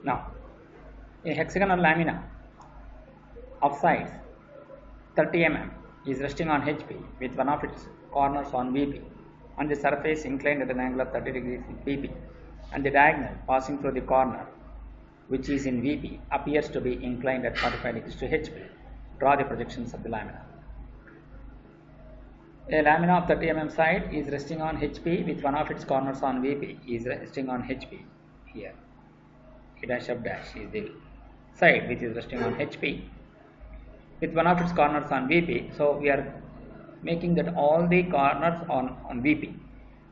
Now, a hexagonal lamina of size 30 mm is resting on HP with one of its corners on VP and the surface inclined at an angle of 30 degrees with VP, and the diagonal passing through the corner which is in VP appears to be inclined at 45 degrees to HP. Draw the projections of the lamina. A lamina of 30 mm side is resting on HP with one of its corners on VP is resting on HP here. E dash F dash is the side which is resting on HP with one of its corners on VP. So we are making that all the corners on VP.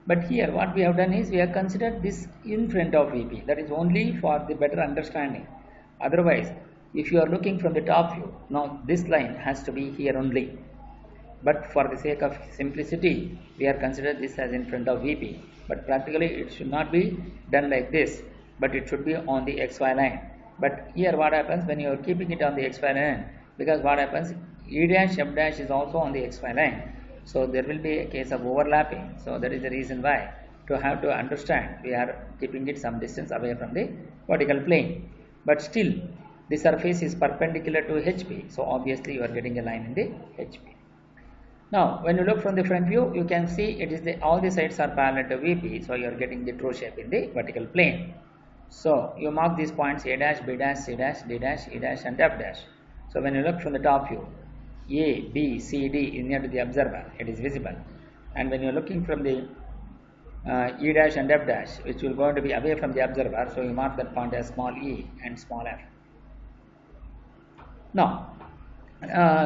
But here what we have done is we have considered this in front of VP. That is only for the better understanding. Otherwise, if you are looking from the top view, now this line has to be here only. But for the sake of simplicity, we are considered this as in front of VP. But practically it should not be done like this, but it should be on the XY line. But here what happens when you are keeping it on the XY line, because what happens, E dash F dash is also on the XY line. So there will be a case of overlapping. So that is the reason why to have to understand we are keeping it some distance away from the vertical plane. But still the surface is perpendicular to HP. So obviously you are getting a line in the HP. Now, when you look from the front view, you can see it is all the sides are parallel to VP, so you are getting the true shape in the vertical plane. So you mark these points A dash, B dash, C dash, D dash, E dash, and F dash. So when you look from the top view, A, B, C, D is near to the observer; it is visible. And when you are looking from the E dash and F dash, which will going to be away from the observer, so you mark that point as small e and small f. Now,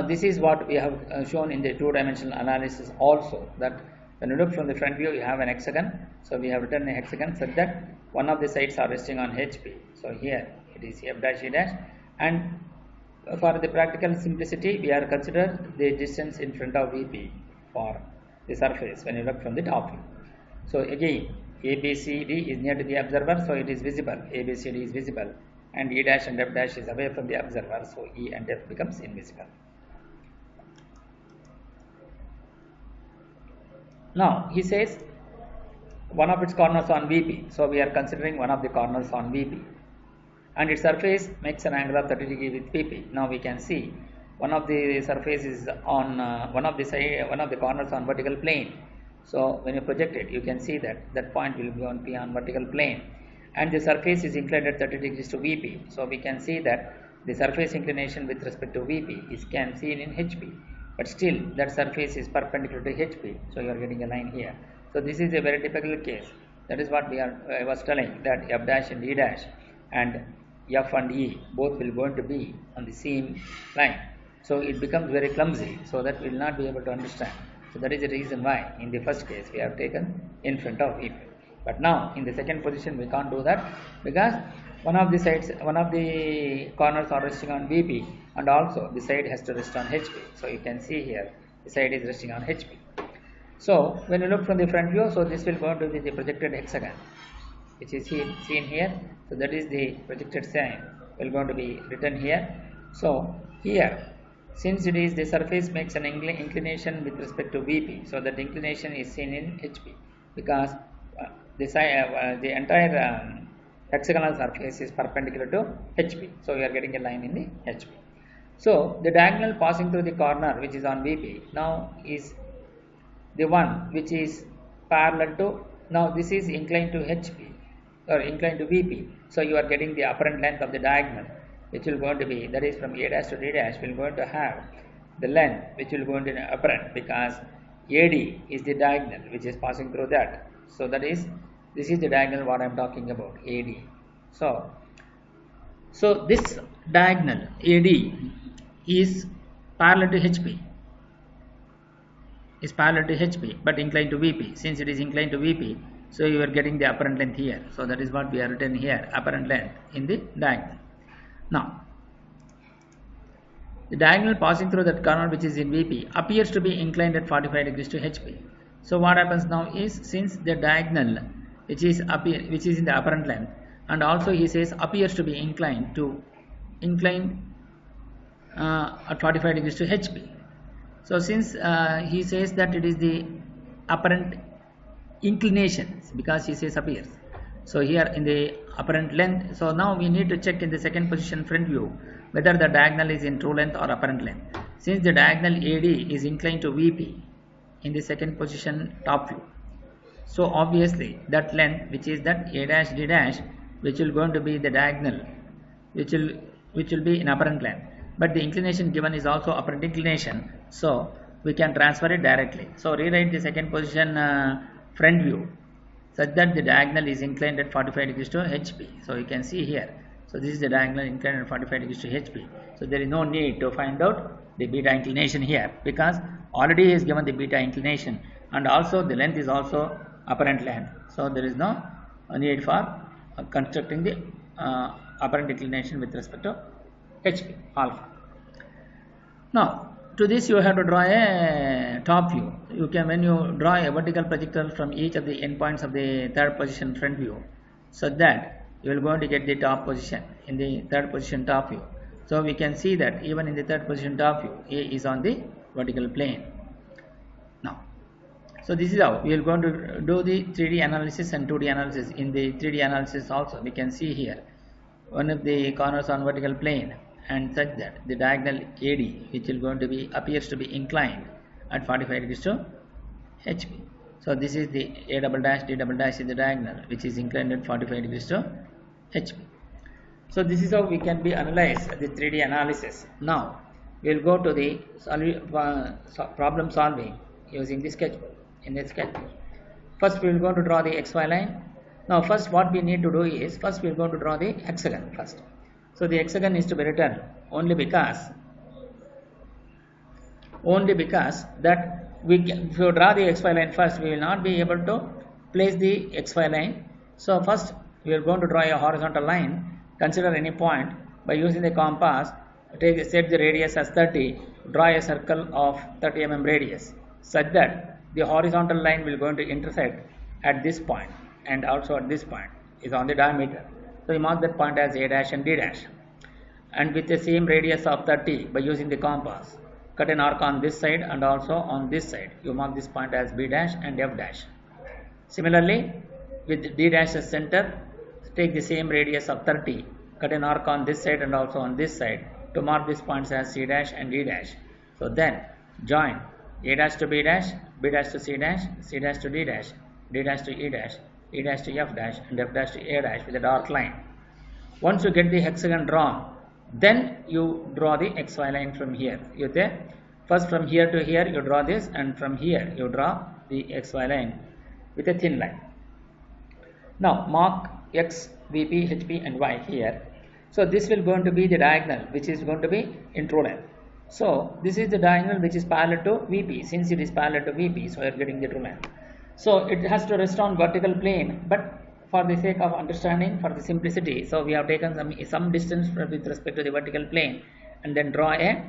this is what we have shown in the two-dimensional analysis also, that when you look from the front view you have an hexagon. So we have written a hexagon such that one of the sides are resting on HP. So here it is F dash E dash, and for the practical simplicity we are considered the distance in front of VP for the surface when you look from the top view. So again ABCD is near to the observer, so it is visible, ABCD is visible, and E dash and F dash is away from the observer, so E and F becomes invisible. Now he says one of its corners on VP, so we are considering one of the corners on VP, and its surface makes an angle of 30 degrees with VP. Now we can see one of the surface is on one of the corners on vertical plane. So when you project it, you can see that that point will be on vertical plane, and the surface is inclined at 30 degrees to VP. So we can see that the surface inclination with respect to VP is can seen in HP, but still that surface is perpendicular to HP. So you are getting a line here. So this is a very typical case. That is what I was telling, that F dash and E dash and F and E both will going to be on the same line. So it becomes very clumsy, so that we will not be able to understand. So that is the reason why in the first case we have taken in front of VP. But now in the second position we can't do that, because one of the corners are resting on VP, and also the side has to rest on HP. So you can see here the side is resting on HP. So when you look from the front view, so this will go to be the projected hexagon, which is seen here. So that is the projected sign will going to be written here. So here, since it is the surface makes an inclination with respect to VP, so that inclination is seen in HP, because the entire hexagonal surface is perpendicular to HP. So we are getting a line in the HP. So the diagonal passing through the corner which is on VP now is the one which is parallel to, now this is inclined to HP or inclined to VP. So you are getting the apparent length of the diagonal, which will going to be, that is from A dash to D dash, will going to have the length which will going to be apparent, because AD is the diagonal which is passing through that. So that is, this is the diagonal what I am talking about, AD. So this diagonal AD is parallel to HP, but inclined to VP. Since it is inclined to VP, so you are getting the apparent length here. So that is what we are written here, apparent length in the diagonal. Now the diagonal passing through that corner which is in VP appears to be inclined at 45 degrees to HP. So what happens now is, since the diagonal which is in the apparent length, and also he says appears to be inclined at 45 degrees to HP. So since he says that it is the apparent inclination, because he says appears, so here in the apparent length. So now we need to check in the second position front view whether the diagonal is in true length or apparent length. Since the diagonal AD is inclined to VP in the second position top view, so obviously that length, which is that A dash D dash, which will going to be the diagonal, which will be in apparent length, but the inclination given is also apparent inclination, so we can transfer it directly. So rewrite the second position front view such that the diagonal is inclined at 45 degrees to HP. So you can see here, so this is the diagonal inclined at 45 degrees to HP. So there is no need to find out the beta inclination here, because already is given the beta inclination, and also the length is also apparent length. So there is no need for constructing the apparent inclination with respect to HP alpha. Now to this you have to draw a top view. You can, when you draw a vertical projectile from each of the endpoints of the third position front view, so that you will going to get the top position in the third position top view. So we can see that even in the third position top view, A is on the vertical plane. Now, so this is how we are going to do the 3D analysis and 2D analysis. In the 3D analysis also, we can see here one of the corners on vertical plane, and such that the diagonal AD, which will going to be appears to be inclined at 45 degrees to HP. So this is the A double dash D double dash is the diagonal which is inclined at 45 degrees to HP. So this is how we can be analyze the 3D analysis. Now we will go to the problem solving using the sketchbook. In the sketchbook, first we will go to draw the XY line. Now first what we need to do is, first we are going to draw the hexagon first. So the hexagon is to be written only because that if you draw the XY line first, we will not be able to place the XY line. So first we are going to draw a horizontal line. Consider any point by using the compass. Set the radius as 30. Draw a circle of 30 mm radius, such that the horizontal line will going to intersect at this point and also at this point is on the diameter. So you mark that point as A dash and D dash, and with the same radius of 30 by using the compass, cut an arc on this side and also on this side. You mark this point as B dash and F dash. Similarly, with D dash as center, take the same radius of 30, cut an arc on this side and also on this side to mark these points as C dash and D dash. So then join A dash to B dash, B dash to C dash, C dash to D dash, D dash to E dash, E dash to F dash, and F dash to A dash with a dark line. Once you get the hexagon drawn, then you draw the XY line from here. First from here to here you draw this, and from here you draw the XY line with a thin line. Now mark X, VP, HP and Y here. So this will going to be the diagonal which is going to be in true length. So this is the diagonal which is parallel to VP. Since it is parallel to VP, so we are getting the true length. So it has to rest on vertical plane, but for the sake of understanding, for the simplicity, so we have taken some distance with respect to the vertical plane, and then draw a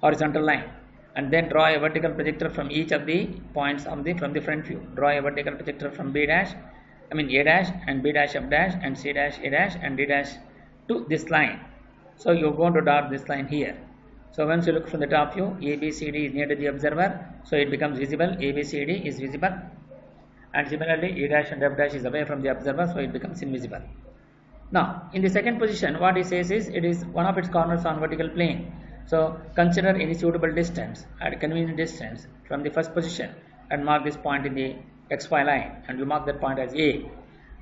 horizontal line, and then draw a vertical projector from each of the points from the front view. Draw a vertical projector from A dash and B dash F dash and C dash A dash and D dash to this line. So you are going to dot this line here. So once you look from the top view, ABCD is near to the observer, so it becomes visible. ABCD is visible, and similarly E dash and F dash is away from the observer, so it becomes invisible. Now in the second position, what he says is it is one of its corners on vertical plane. So consider any suitable distance at a convenient distance from the first position and mark this point in the XY line, and you mark that point as A.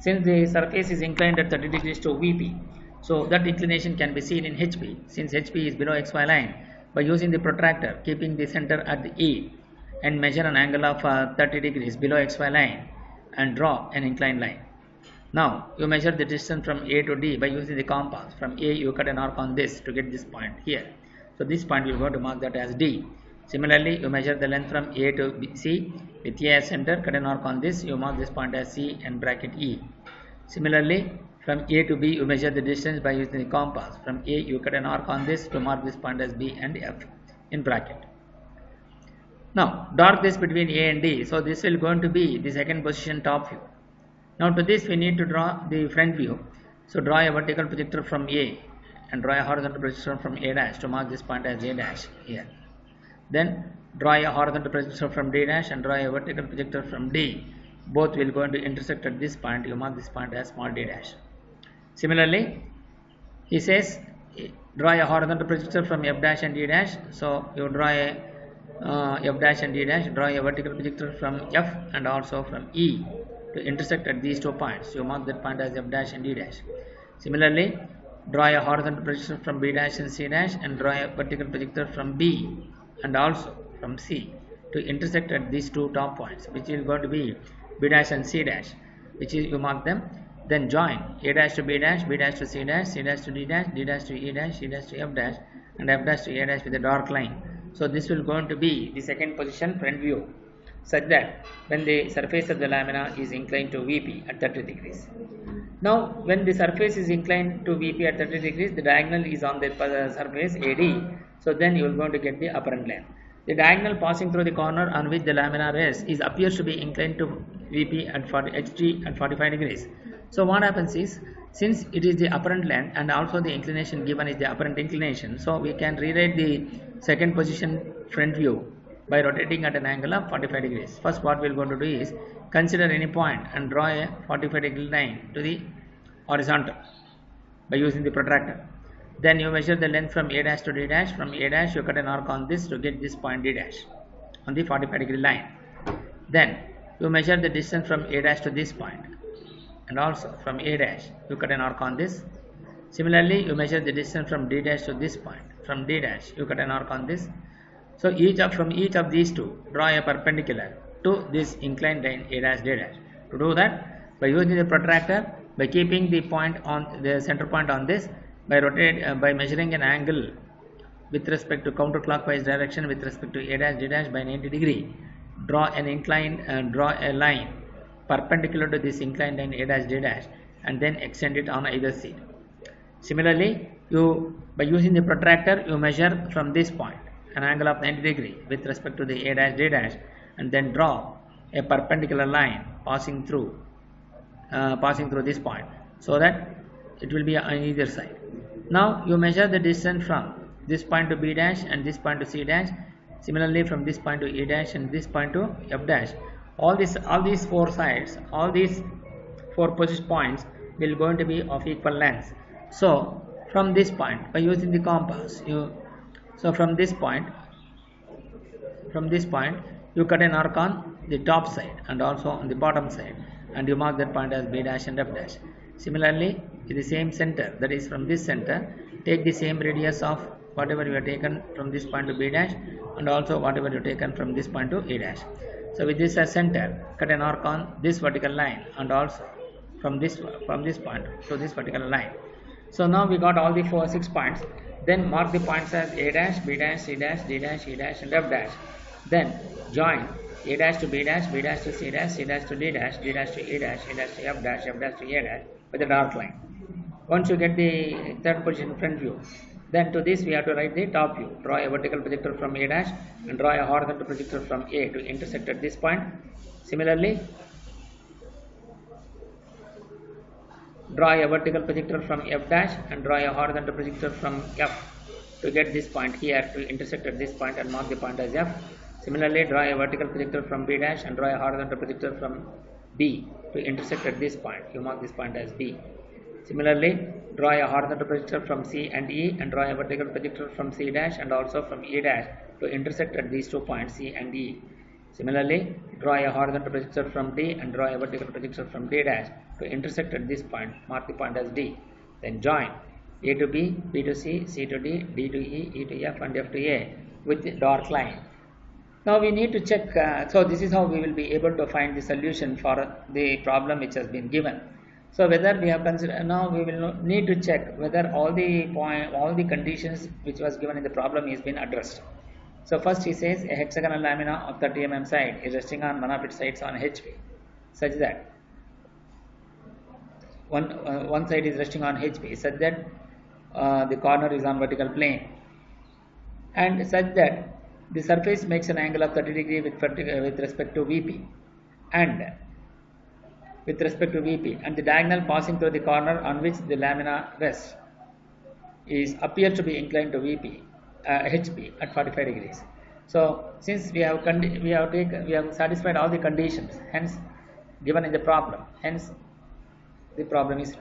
Since the surface is inclined at 30 degrees to VP, so that inclination can be seen in HP, since HP is below XY line, by using the protractor keeping the center at the A and measure an angle of 30 degrees below XY line and draw an inclined line. Now you measure the distance from A to D by using the compass. From A you cut an arc on this to get this point here. So this point you are going to mark that as D. Similarly, you measure the length from A to C with A as center, cut an arc on this, you mark this point as C and bracket E. Similarly, from A to B you measure the distance by using the compass. From A you cut an arc on this to mark this point as B and F in bracket. Now dot this between A and D, so this will going to be the second position top view. Now to this we need to draw the front view. So draw a vertical projector from A and draw a horizontal projector from A dash to mark this point as A dash here. Then draw a horizontal projector from D dash and draw a vertical projector from D. Both will going to intersect at this point. You mark this point as small d dash. Similarly, he says draw a horizontal projector from f dash and d dash. So you draw a f dash and d dash, draw a vertical projector from f and also from e to intersect at these 2 points. You mark that point as f dash and d dash. Similarly, draw a horizontal projector from b dash and c dash and draw a vertical projector from b and also from c to intersect at these 2 top points, which is going to be b dash and c dash, which is you mark them. Then join a dash to b dash to c dash to d dash to e dash, e dash to f dash, and f dash to a dash with a dark line. So this will going to be the second position front view, such that when the surface of the lamina is inclined to VP at 30 degrees. Now when the surface is inclined to VP at 30 degrees, the diagonal is on the surface AD, so then you are going to get the apparent length. The diagonal passing through the corner on which the lamina rests is appears to be inclined to VP at HT at 45 degrees. So what happens is, since it is the apparent length and also the inclination given is the apparent inclination, so we can rewrite the second position front view by rotating at an angle of 45 degrees. First what we are going to do is consider any point and draw a 45 degree line to the horizontal by using the protractor. Then you measure the length from a dash to d dash. From a dash you cut an arc on this to get this point d dash on the 45 degree line. Then you measure the distance from a dash to this point, and also from a dash you cut an arc on this. Similarly, you measure the distance from d dash to this point. From d dash you cut an arc on this. So from each of these two, draw a perpendicular to this inclined line a dash d dash. To do that, by using the protractor, by keeping the point on the center point on this, by measuring an angle with respect to counterclockwise direction with respect to a dash d dash by 90 degree, draw a line perpendicular to this inclined line a dash d dash and then extend it on either side. Similarly, by using the protractor, you measure from this point an angle of 90 degree with respect to the a dash d dash and then draw a perpendicular line passing through this point, so that it will be on either side. Now you measure the distance from this point to b dash and this point to c dash. Similarly, from this point to e dash and this point to f dash. All these 4 sides, all these 4 position points will going to be of equal length. So from this point, by using the compass, from this point you cut an arc on the top side and also on the bottom side, and you mark that point as b dash and f dash. Similarly, in the same center, that is from this center, take the same radius of whatever you have taken from this point to b dash and also whatever you have taken from this point to a dash. So with this as center, cut an arc on this vertical line and also from this point to this vertical line. So now we got all the 6 points. Then mark the points as a dash, b dash, c dash, d dash, e dash, and f dash. Then join a dash to b dash to c dash to d dash to e dash, e dash to f dash to a dash with a dark line. Once you get the third position front view, then to this we have to write the top view. Draw a vertical projector from a dash and draw a horizontal projector from a to intersect at this point. Similarly, draw a vertical projector from f dash and draw a horizontal projector from f to get this point here to intersect at this point and mark the point as f. Similarly, draw a vertical projector from b dash and draw a horizontal projector from b to intersect at this point. You mark this point as b. Similarly, draw a horizontal projector from C and E and draw a vertical projector from C dash and also from E dash to intersect at these 2 points C and E. Similarly, draw a horizontal projector from D and draw a vertical projector from D dash to intersect at this point. Mark the point as D. Then join A to B, B to C, C to D, D to E, E to F and F to A with the dark line. Now we need to check, so this is how we will be able to find the solution for the problem which has been given. So whether we have considered, now we will need to check whether all the conditions which was given in the problem is been addressed. So first he says a hexagonal lamina of 30 mm side is resting on one of its sides on HP, such that one side is resting on HP, such that the corner is on vertical plane, and such that the surface makes an angle of 30 degree with respect to VP, and the diagonal passing through the corner on which the lamina rests appears to be inclined to HP at 45 degrees. So since we have satisfied all the conditions hence given in the problem, hence the problem is